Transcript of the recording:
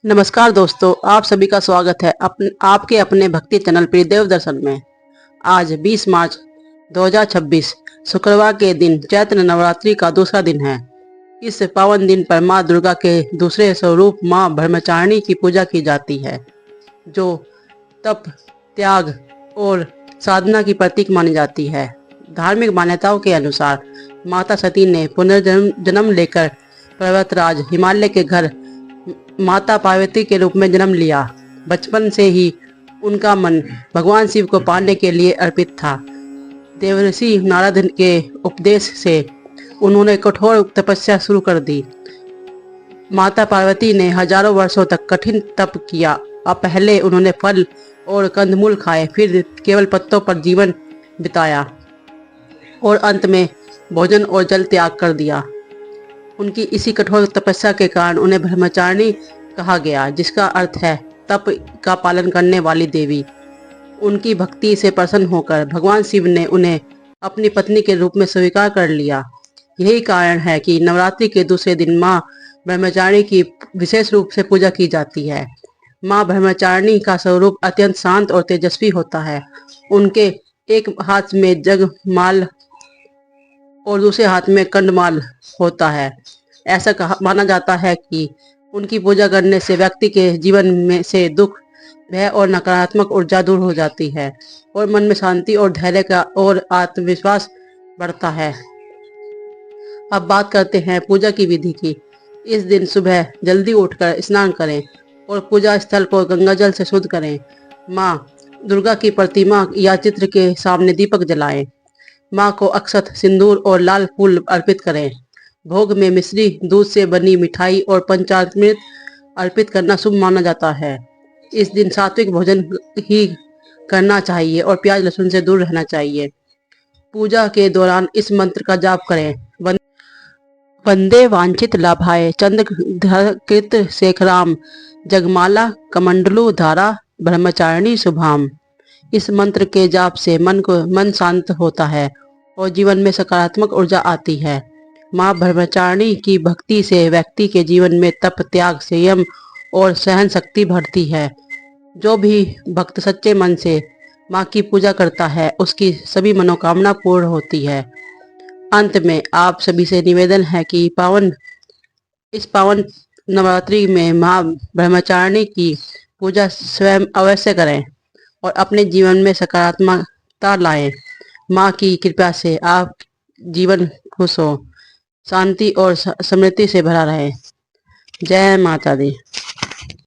नमस्कार दोस्तों, आप सभी का स्वागत है आपके अपने भक्ति चैनल प्रियदेव दर्शन में। आज 20 मार्च 2026 शुक्रवार के दिन चैत्र नवरात्रि का दूसरा दिन है। इस पावन दिन पर मां दुर्गा के दूसरे स्वरूप मां ब्रह्मचारिणी की पूजा की जाती है, जो तप, त्याग और साधना की प्रतीक मानी जाती है। धार्मिक मान्यताओं के अनुसार माता सती ने पुनर्जन्म लेकर पर्वतराज हिमालय के घर माता पार्वती के रूप में जन्म लिया। बचपन से ही उनका मन भगवान शिव को पाने के लिए अर्पित था। देवर्षि नारद के उपदेश से उन्होंने कठोर तपस्या शुरू कर दी। माता पार्वती ने हजारों वर्षों तक कठिन तप किया। अब पहले उन्होंने फल और कंदमूल खाए, फिर केवल पत्तों पर जीवन बिताया और अंत में भोजन और जल त्याग कर दिया। उनकी इसी कठोर तपस्या के कारण उन्हें ब्रह्मचारिणी कहा गया, जिसका अर्थ है तप का पालन करने वाली देवी। उनकी भक्ति से प्रसन्न होकर भगवान शिव ने उन्हें अपनी पत्नी के रूप में स्वीकार कर लिया। यही कारण है कि नवरात्रि के दूसरे दिन मां ब्रह्मचारिणी की विशेष रूप से पूजा की जाती है। मां ब्रह्मचारिणी का स्वरूप अत्यंत शांत और तेजस्वी होता है। उनके एक हाथ में जगमाल और दूसरे हाथ में कंडमाल होता है। ऐसा माना जाता है कि उनकी पूजा करने से व्यक्ति के जीवन में से दुख, भय और नकारात्मक ऊर्जा दूर हो जाती है और मन में शांति और धैर्य का और आत्मविश्वास बढ़ता है। अब बात करते हैं पूजा की विधि की। इस दिन सुबह जल्दी उठकर स्नान करें और पूजा स्थल को गंगाजल से शुद्ध करें। माँ दुर्गा की प्रतिमा या चित्र के सामने दीपक जलाएं। माँ को अक्षत, सिंदूर और लाल फूल अर्पित करें। भोग में मिश्री, दूध से बनी मिठाई और पंचामृत अर्पित करना शुभ माना जाता है। इस दिन सात्विक भोजन ही करना चाहिए और प्याज लहसुन से दूर रहना चाहिए। पूजा के दौरान इस मंत्र का जाप करें। वंदे वांछित लाभाय चंद्रकृत शेखराम जगमाला कमंडलु धारा ब्रह्मचारिणी शुभाम। इस मंत्र के जाप से मन शांत होता है और जीवन में सकारात्मक ऊर्जा आती है। माँ ब्रह्मचारिणी की भक्ति से व्यक्ति के जीवन में तप, त्याग, संयम और सहन शक्ति बढ़ती है। जो भी भक्त सच्चे मन से माँ की पूजा करता है, उसकी सभी मनोकामना पूर्ण होती है। अंत में आप सभी से निवेदन है कि इस पावन नवरात्रि में माँ ब्रह्मचारिणी की पूजा स्वयं अवश्य करें और अपने जीवन में सकारात्मकता लाएं। माँ की कृपा से आप जीवन खुश हो, शांति और समृद्धि से भरा रहे। जय माता दी।